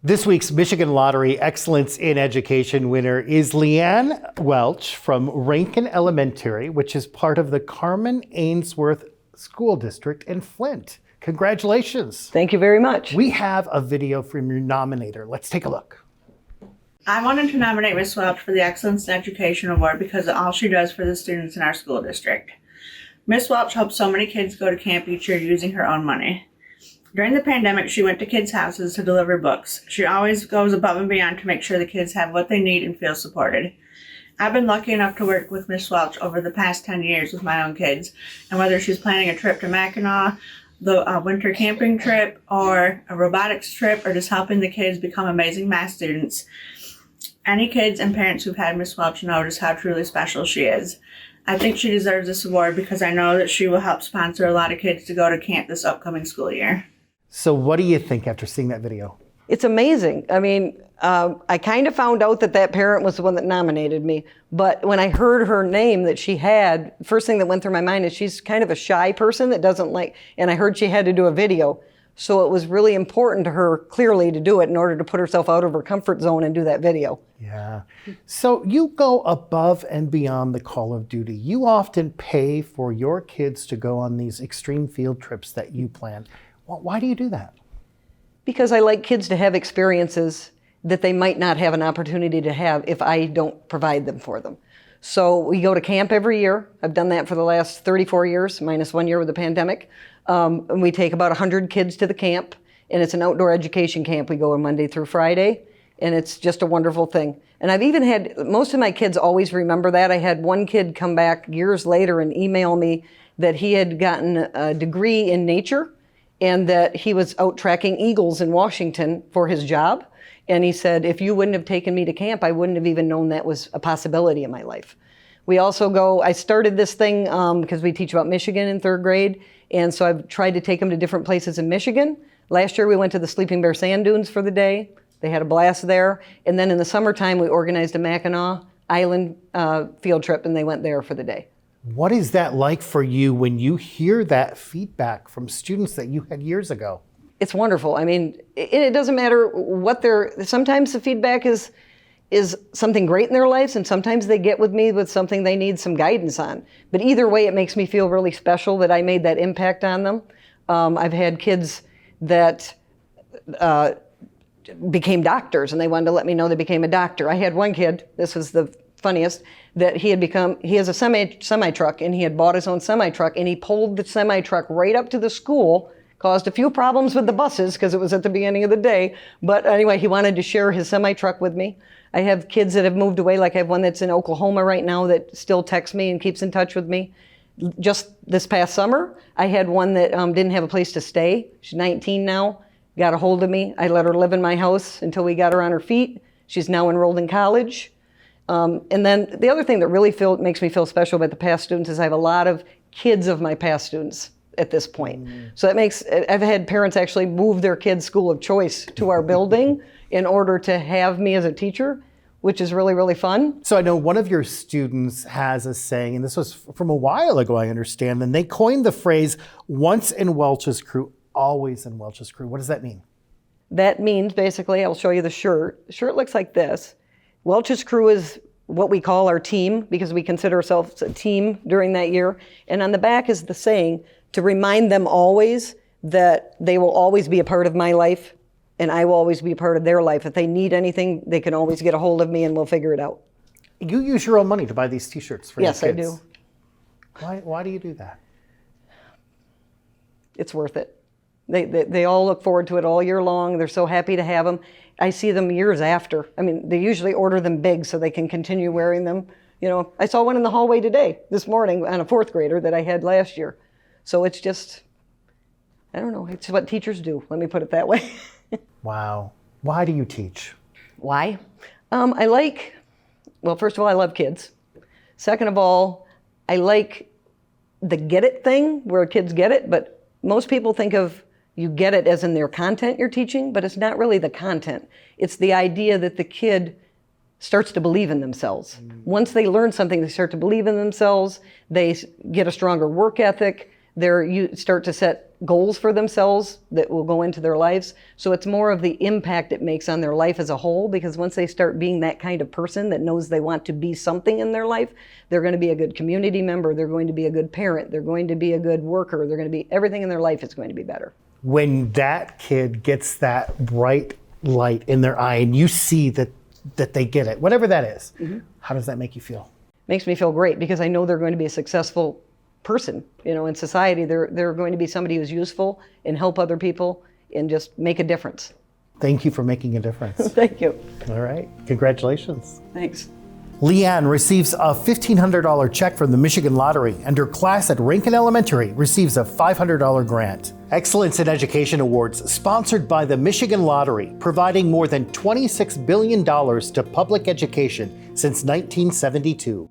This week's Michigan Lottery Excellence in Education winner is Leanne Welch from Rankin Elementary, which is part of the Carmen Ainsworth School District in Flint. Congratulations. Thank you very much. We have a video from your nominator. Let's take a look. I wanted to nominate Miss Welch for the Excellence in Education Award because of all she does for the students in our school district. Miss Welch helps so many kids go to camp each year using her own money. During the pandemic, she went to kids' houses to deliver books. She always goes above and beyond to make sure the kids have what they need and feel supported. I've been lucky enough to work with Miss Welch over the past 10 years with my own kids, and whether she's planning a trip to Mackinac, the winter camping trip, or a robotics trip, or just helping the kids become amazing math students, any kids and parents who've had Miss Welch know just how truly special she is. I think she deserves this award because I know that she will help sponsor a lot of kids to go to camp this upcoming school year. So what do you think after seeing that video? It's amazing. I mean, I kind of found out that parent was the one that nominated me, but when I heard her name that she had, first thing that went through my mind is she's kind of a shy person that doesn't like, and I heard she had to do a video. So it was really important to her, clearly, to do it in order to put herself out of her comfort zone and do that video. Yeah. So you go above and beyond the call of duty. You often pay for your kids to go on these extreme field trips that you plan. Well, why do you do that? Because I like kids to have experiences that they might not have an opportunity to have if I don't provide them for them. So we go to camp every year. I've done that for the last 34 years, minus 1 year with the pandemic. And we take about 100 kids to the camp, and it's an outdoor education camp. We go on Monday through Friday, and it's just a wonderful thing. And I've even had, most of my kids always remember that. I had one kid come back years later and email me that he had gotten a degree in nature and that he was out tracking eagles in Washington for his job. And he said, if you wouldn't have taken me to camp, I wouldn't have even known that was a possibility in my life. We also go, I started this thing because we teach about Michigan in 3rd grade. And so I've tried to take them to different places in Michigan. Last year we went to the Sleeping Bear Sand Dunes for the day. They had a blast there. And then in the summertime we organized a Mackinac Island field trip, and they went there for the day. What is that like for you when you hear that feedback from students that you had years ago? It's wonderful. I mean, it doesn't matter what sometimes the feedback is something great in their lives, and sometimes they get with me with something they need some guidance on. But either way, it makes me feel really special that I made that impact on them. I've had kids that became doctors, and they wanted to let me know they became a doctor. I had one kid, this was the funniest, that he has a semi-truck, and he had bought his own semi-truck, and he pulled the semi-truck right up to the school, caused a few problems with the buses because it was at the beginning of the day. But anyway, he wanted to share his semi-truck with me. I have kids that have moved away, like I have one that's in Oklahoma right now that still texts me and keeps in touch with me. Just this past summer, I had one that didn't have a place to stay. She's 19 now, got a hold of me. I let her live in my house until we got her on her feet. She's now enrolled in college. And then the other thing that really makes me feel special about the past students is I have a lot of kids of my past students at this point. So I've had parents actually move their kids' school of choice to our building in order to have me as a teacher, which is really, really fun. So I know one of your students has a saying, and this was from a while ago, I understand, and they coined the phrase, once in Welch's crew, always in Welch's crew. What does that mean? That means basically, I'll show you the shirt. The shirt looks like this. Welch's crew is what we call our team because we consider ourselves a team during that year. And on the back is the saying to remind them always that they will always be a part of my life and I will always be a part of their life. If they need anything, they can always get a hold of me and we'll figure it out. You use your own money to buy these t-shirts for your kids. Yes, I do. Why do you do that? It's worth it. They all look forward to it all year long. They're so happy to have them. I see them years after. I mean, they usually order them big so they can continue wearing them. You know, I saw one in the hallway this morning, on a 4th grader that I had last year. So it's just, I don't know, it's what teachers do. Let me put it that way. Wow. Why do you teach? Why? Well, first of all, I love kids. Second of all, I like the get it thing where kids get it, but most people think of you get it as in their content you're teaching, but it's not really the content. It's the idea that the kid starts to believe in themselves. Once they learn something, they start to believe in themselves. They get a stronger work ethic. You start to set goals for themselves that will go into their lives. So it's more of the impact it makes on their life as a whole, because once they start being that kind of person that knows they want to be something in their life, they're going to be a good community member, they're going to be a good parent, they're going to be a good worker, they're going to be, everything in their life is going to be better. When that kid gets that bright light in their eye and you see that they get it, whatever that is, how does that make you feel? Makes me feel great because I know they're going to be a successful person, in society. They're going to be somebody who's useful and help other people and just make a difference. Thank you for making a difference. Thank you. All right. Congratulations. Thanks. Leanne receives a $1,500 check from the Michigan Lottery, and her class at Rankin Elementary receives a $500 grant. Excellence in Education Awards, sponsored by the Michigan Lottery, providing more than $26 billion to public education since 1972.